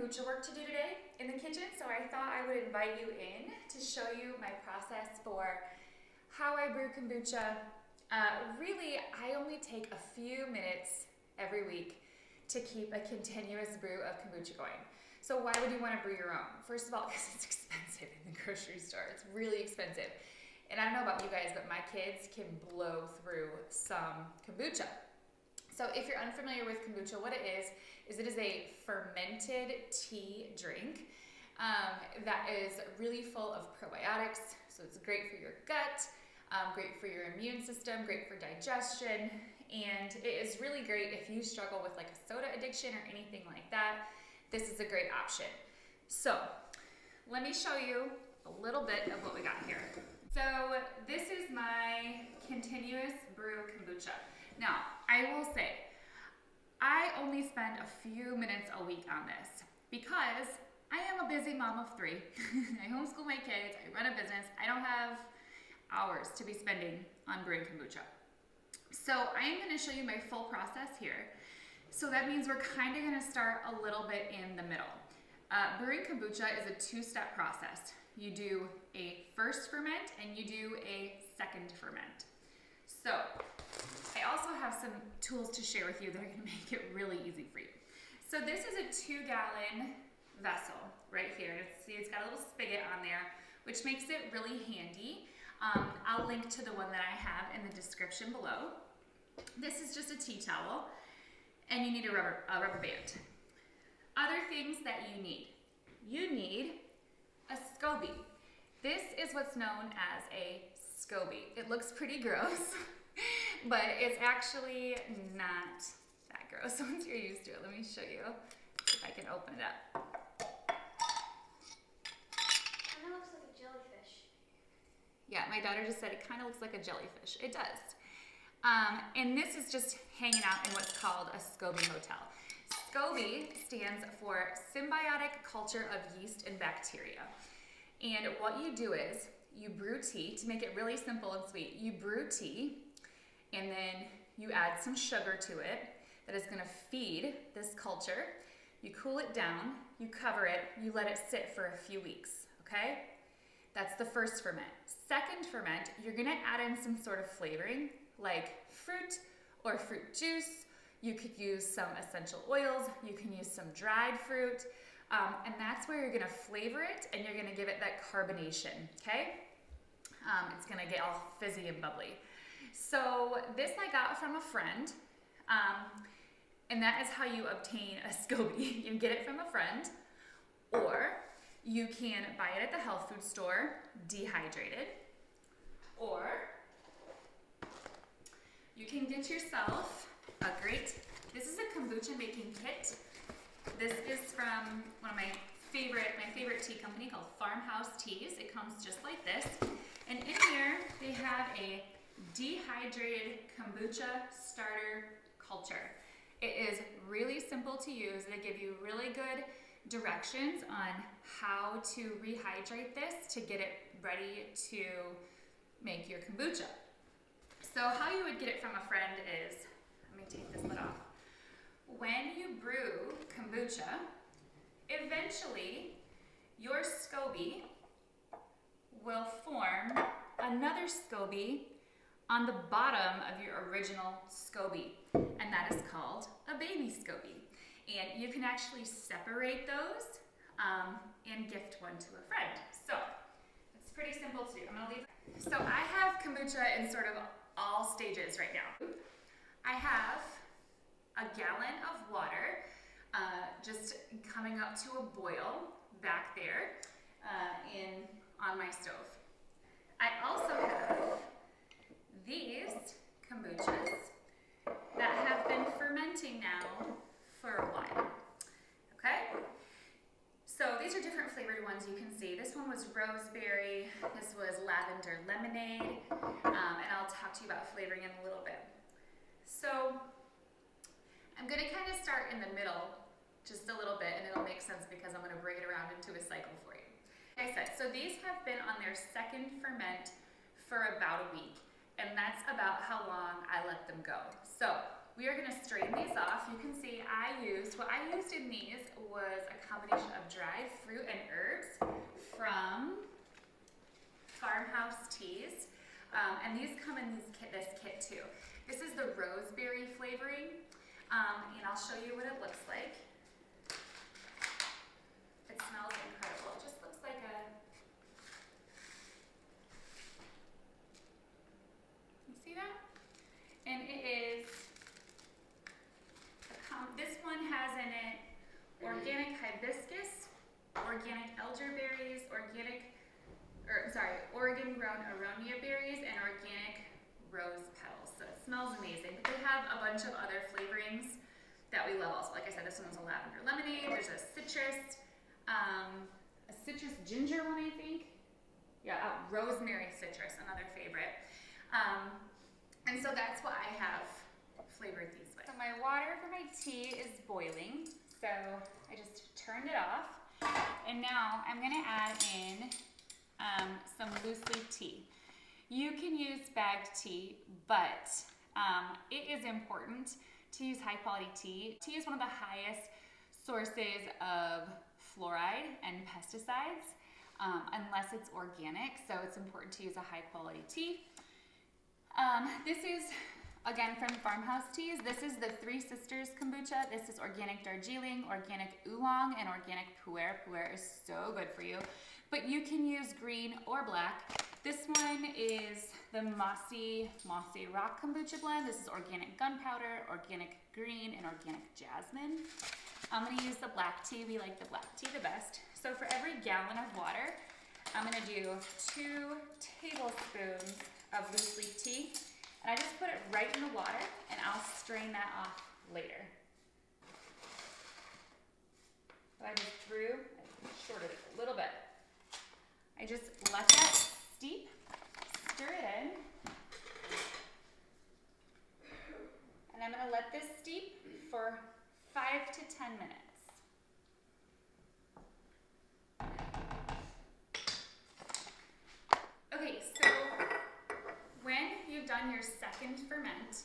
kombucha work to do today in the kitchen, so I thought I would invite you in to show you my process for how I brew kombucha. Really, I only take a few minutes every week to keep a continuous brew of kombucha going. So why would you want to brew your own? First of all, because it's expensive in the grocery store. It's really expensive. And I don't know about you guys, but my kids can blow through some kombucha. So if you're unfamiliar with kombucha, what it is it is a fermented tea drink that is really full of probiotics. So it's great for your gut, great for your immune system, great for digestion, and it is really great if you struggle with like a soda addiction or anything like that. This is a great option. So let me show you a little bit of what we got here. So this is my continuous brew kombucha. Now, I will say, I only spend a few minutes a week on this because I am a busy mom of 3. I homeschool my kids, I run a business. I don't have hours to be spending on brewing kombucha. So I am gonna show you my full process here. So that means we're kind of gonna start a little bit in the middle. Brewing kombucha is a 2-step process. You do a first ferment and you do a second ferment. So I also have some tools to share with you that are gonna make it really easy for you. So this is a 2-gallon vessel right here. See, it's got a little spigot on there, which makes it really handy. I'll link to the one that I have in the description below. This is just a tea towel, and you need a rubber band. Other things that you need a SCOBY. This is what's known as a SCOBY. It looks pretty gross, but it's actually not that gross once you're used to it. Let me show you if I can open it up. Kind of looks like a jellyfish. Yeah, my daughter just said it kind of looks like a jellyfish. It does. And this is just hanging out in what's called a SCOBY hotel. SCOBY stands for Symbiotic Culture of Yeast and Bacteria. And what you do is you brew tea, to make it really simple and sweet. You brew tea and then you add some sugar to it that is gonna feed this culture. You cool it down, you cover it, you let it sit for a few weeks, okay? That's the first ferment. Second ferment, you're gonna add in some sort of flavoring like fruit or fruit juice. You could use some essential oils, you can use some dried fruit, and that's where you're gonna flavor it and you're gonna give it that carbonation, okay? It's gonna get all fizzy and bubbly. So this I got from a friend, and that is how you obtain a SCOBY. You get it from a friend, or you can buy it at the health food store, dehydrated, or you can get yourself this is a kombucha making kit. This is from one of my favorite tea company called Farmhouse Teas. It comes just like this. And in here, they have a dehydrated kombucha starter culture. It is really simple to use. They give you really good directions on how to rehydrate this to get it ready to make your kombucha. So how you would get it from a friend is, let me take this lid off. When you brew kombucha, eventually your SCOBY will form another SCOBY on the bottom of your original SCOBY, and that is called a baby SCOBY. And you can actually separate those and gift one to a friend. So it's pretty simple to do. I'm gonna leave. So I have kombucha in sort of all stages right now. I have a gallon of water just coming up to a boil back there on my stove. I also have these kombuchas that have been fermenting now for a while, okay? So these are different flavored ones you can see. This one was roseberry, this was lavender lemonade, and I'll talk to you about flavoring in a little bit. So I'm gonna kind of start in the middle just a little bit, and it'll make sense because I'm gonna bring it around into a cycle for you. Like I said, so these have been on their second ferment for about a week, and that's about how long I let them go. So we are gonna strain these off. You can see I what I used in these was a combination of dried fruit and herbs from Farmhouse Teas. And these come in this kit too. This is the roseberry flavoring, and I'll show you what it looks like. It smells incredible. It just looks like a, you see that? And it is, this one has in it organic hibiscus, organic elderberries, Oregon grown aronia berries, and organic rose petals. So it smells amazing. But they have a bunch of other flavorings that we love also. Like I said, this one's a lavender lemonade. There's a citrus ginger one, I think. Yeah, rosemary citrus, another favorite. And so that's what I have flavored these with. So my water for my tea is boiling. So I just turned it off. And now I'm gonna add in some loose leaf tea. You can use bagged tea, but it is important to use high quality tea. Tea is one of the highest sources of fluoride and pesticides, unless it's organic, so it's important to use a high quality tea. This is, again, from Farmhouse Teas. This is the Three Sisters Kombucha. This is organic Darjeeling, organic Oolong, and organic Pu'er. Pu'er is so good for you. But you can use green or black. This one is the Mossy Rock Kombucha blend. This is organic gunpowder, organic green, and organic jasmine. I'm gonna use the black tea. We like the black tea the best. So for every gallon of water, I'm gonna do 2 tablespoons of loose leaf tea. And I just put it right in the water, and I'll strain that off later. So I just shorted it a little bit. I just let that steep, stir it in, and I'm gonna let this steep for 5 to 10 minutes. Okay, so when you've done your second ferment,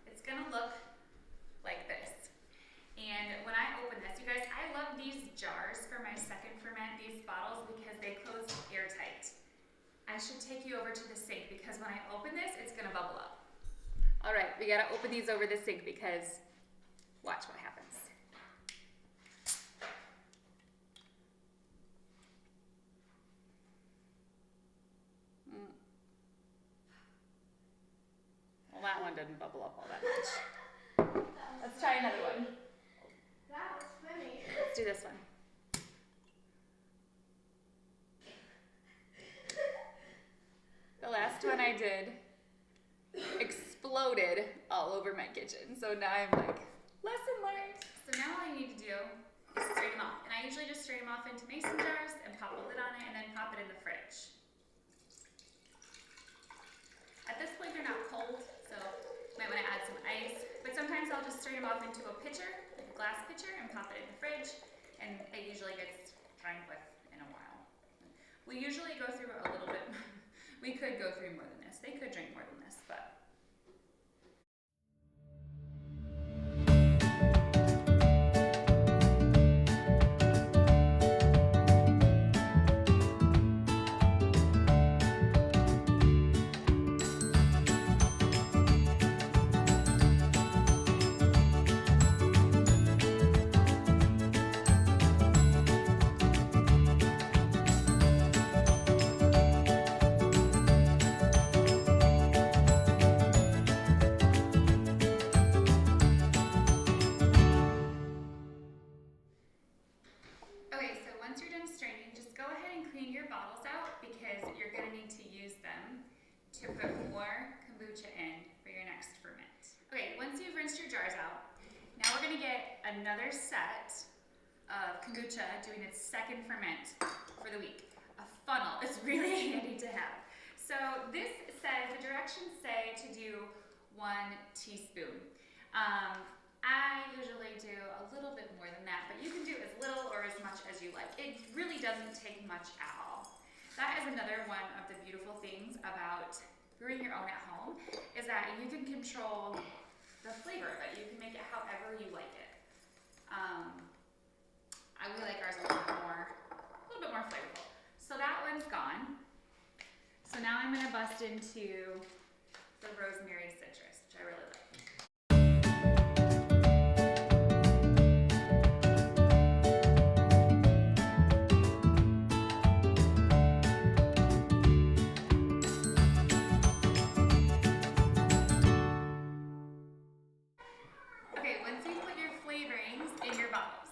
it's gonna look like this. And when I open this, you guys, I love these jars for my second ferment, these bottles, because they close airtight. I should take you over to the sink because when I open this, it's gonna bubble up. All right, we gotta open these over the sink because watch what happens. Well, that one didn't bubble up all that much. Let's try another one. That was funny. Let's do this one. The last one I did exploded all over my kitchen. So now I'm like, lesson learned. So now all I need to do is strain them off. And I usually just strain them off into mason jars and pop a lid on it and then pop it in the fridge. At this point they're not cold, so you might want to add some ice. But sometimes I'll just strain them off into a pitcher, like a glass pitcher, and pop it in the fridge. And it usually gets drank with in a while. We usually go through a little bit. We could go through more than this. They could drink more than this, but. Once you're done straining, just go ahead and clean your bottles out because you're going to need to use them to put more kombucha in for your next ferment. Okay, once you've rinsed your jars out, now we're going to get another set of kombucha doing its second ferment for the week. A funnel is really handy to have. So this says, the directions say to do 1 teaspoon. I usually do a little bit more than that, but you can do as little or as much as you like. It really doesn't take much at all. That is another one of the beautiful things about brewing your own at home, is that you can control the flavor of it. You can make it however you like it. delved into the rosemary citrus, which I really like. Okay, once you put your flavorings in your bottles,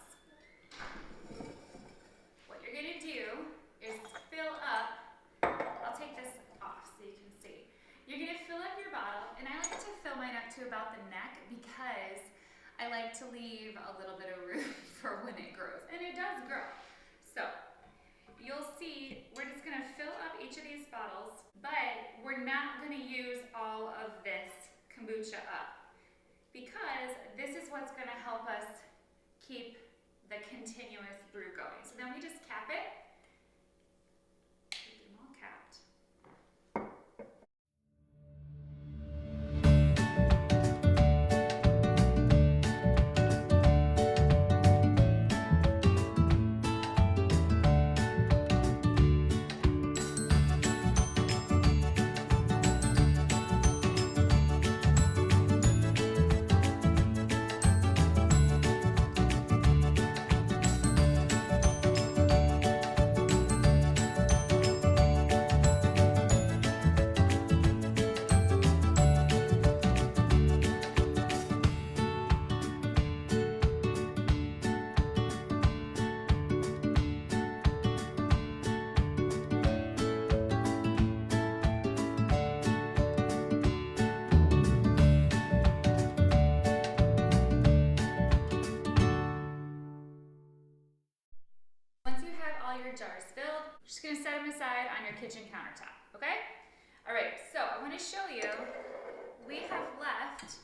what you're gonna do is fill up, I'll take this off so you can see. You're gonna fill up your bottle, and I like to fill mine up to about the neck because I like to leave a little bit of room for when it grows, and it does grow. So, you'll see we're just gonna fill up each of these bottles, but we're not gonna use all of this kombucha up, because this is what's gonna help us keep the continuous brew going. So then we just cap it, keep them all capped. Your jars filled. Just gonna set them aside on your kitchen countertop, okay? All right, so I wanna show you, we have left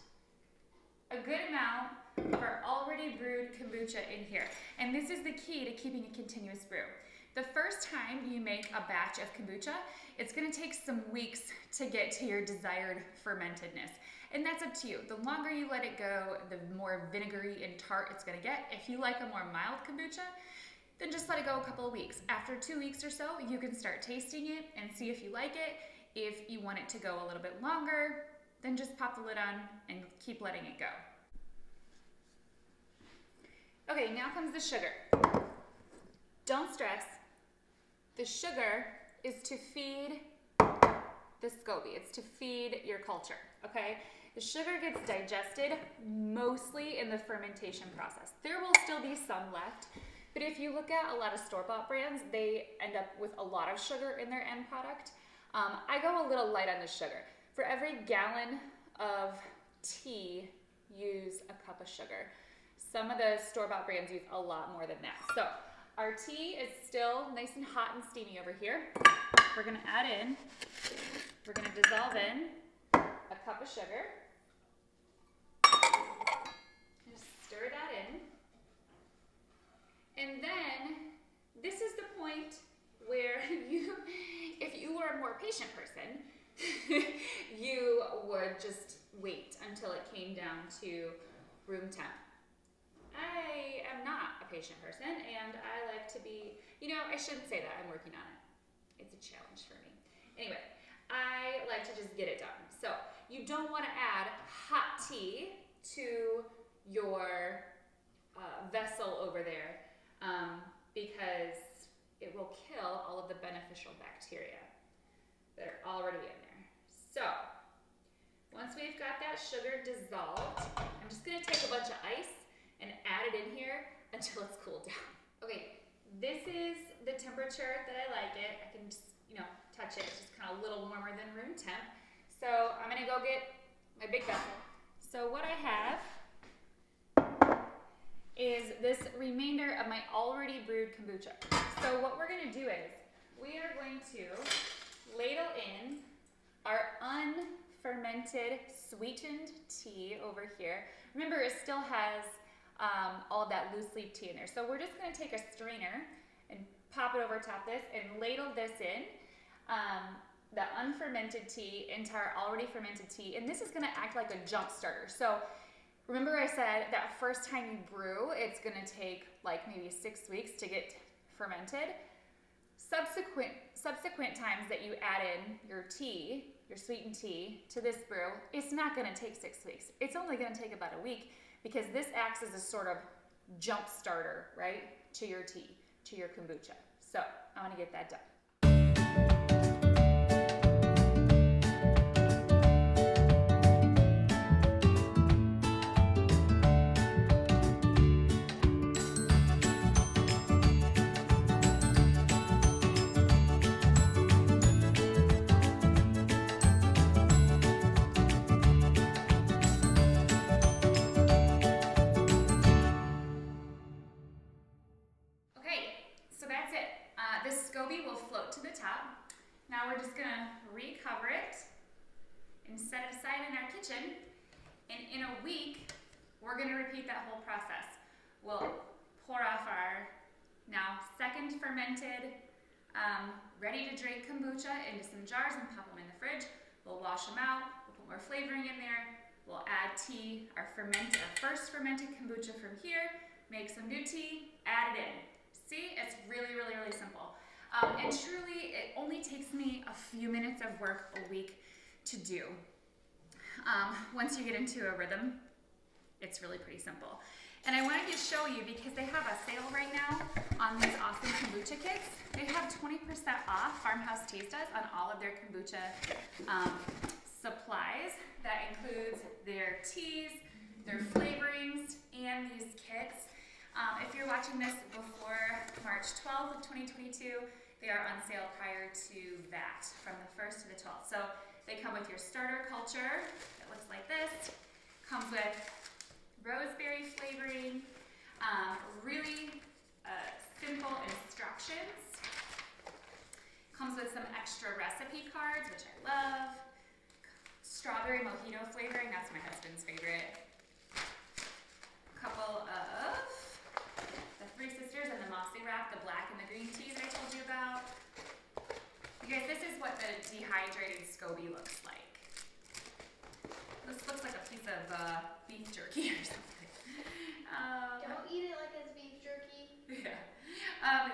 a good amount of our already brewed kombucha in here. And this is the key to keeping a continuous brew. The first time you make a batch of kombucha, it's gonna take some weeks to get to your desired fermentedness. And that's up to you. The longer you let it go, the more vinegary and tart it's gonna get. If you like a more mild kombucha, then just let it go a couple of weeks. After 2 weeks or so, you can start tasting it and see if you like it. If you want it to go a little bit longer, then just pop the lid on and keep letting it go. Okay, now comes the sugar. Don't stress. The sugar is to feed the SCOBY. It's to feed your culture, okay? The sugar gets digested mostly in the fermentation process. There will still be some left, but if you look at a lot of store-bought brands, they end up with a lot of sugar in their end product. I go a little light on the sugar. For every gallon of tea, use a cup of sugar. Some of the store-bought brands use a lot more than that. So our tea is still nice and hot and steamy over here. We're gonna dissolve in a cup of sugar. Just stir that in. And then, this is the point where if you were a more patient person, you would just wait until it came down to room temp. I am not a patient person, and I like to be, I shouldn't say that, I'm working on it. It's a challenge for me. Anyway, I like to just get it done. So, you don't want to add hot tea to your vessel over there, because it will kill all of the beneficial bacteria that are already in there. So, once we've got that sugar dissolved, I'm just gonna take a bunch of ice and add it in here until it's cooled down. Okay, this is the temperature that I like it. I can just, touch it. It's just kind of a little warmer than room temp. So I'm gonna go get my big vessel. So what I have is this remainder of my already brewed kombucha. So what we're gonna do is, we are going to ladle in our unfermented sweetened tea over here. Remember, it still has all of that loose leaf tea in there. So we're just gonna take a strainer and pop it over top this and ladle this in, the unfermented tea into our already fermented tea. And this is gonna act like a jump starter. So remember I said that first time you brew, it's gonna take like maybe 6 weeks to get fermented. Subsequent times that you add in your tea, your sweetened tea, to this brew, it's not gonna take 6 weeks. It's only gonna take about a week because this acts as a sort of jump starter, right, to your tea, to your kombucha. So I wanna get that done. This SCOBY will float to the top. Now we're just gonna recover it and set it aside in our kitchen. And in a week, we're gonna repeat that whole process. We'll pour off our now second fermented, ready to drink kombucha into some jars and pop them in the fridge. We'll wash them out, we'll put more flavoring in there. We'll add tea, our first fermented kombucha from here, make some new tea, add it in. See, it's really, really, really simple. And truly, it only takes me a few minutes of work a week to do. Once you get into a rhythm, it's really pretty simple. And I wanted to show you because they have a sale right now on these awesome kombucha kits. They have 20% off, Farmhouse Teas does, on all of their kombucha supplies. That includes their teas, their flavorings, and these kits. If you're watching this before March 12th of 2022, they are on sale prior to that, from the 1st to the 12th. So they come with your starter culture, that looks like this, comes with rosemary flavoring, really simple instructions, comes with some extra recipe cards, which I love, strawberry mojito flavoring, that's my husband's favorite, a couple of the Three Sisters and the Mossy Rock, the black and the green teas I told you about. You guys, this is what the dehydrated SCOBY looks like. This looks like a piece of beef jerky or something. Don't eat it like it's beef jerky. Yeah.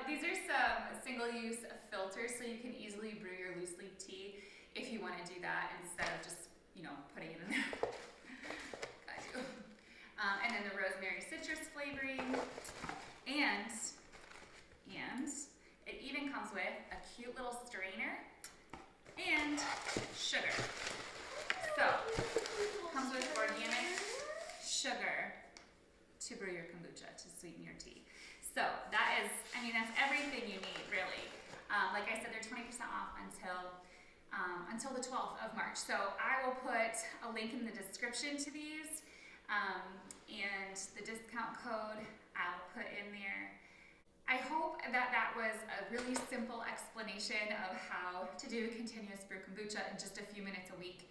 These are some single-use filters, so you can easily brew your loose leaf tea if you want to do that instead of just, putting it in there. And then the rosemary citrus flavoring, and it even comes with a cute little strainer and sugar. So, comes with organic sugar to brew your kombucha, to sweeten your tea. So that's everything you need, really. Like I said, they're 20% off until the 12th of March. So I will put a link in the description to these, and the discount code I'll put in there. I hope that was a really simple explanation of how to do a continuous brew kombucha in just a few minutes a week.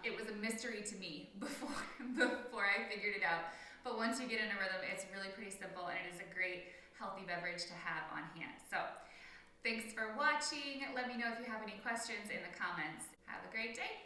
It was a mystery to me before I figured it out. But once you get in a rhythm, it's really pretty simple, and it is a great healthy beverage to have on hand. So thanks for watching. Let me know if you have any questions in the comments. Have a great day.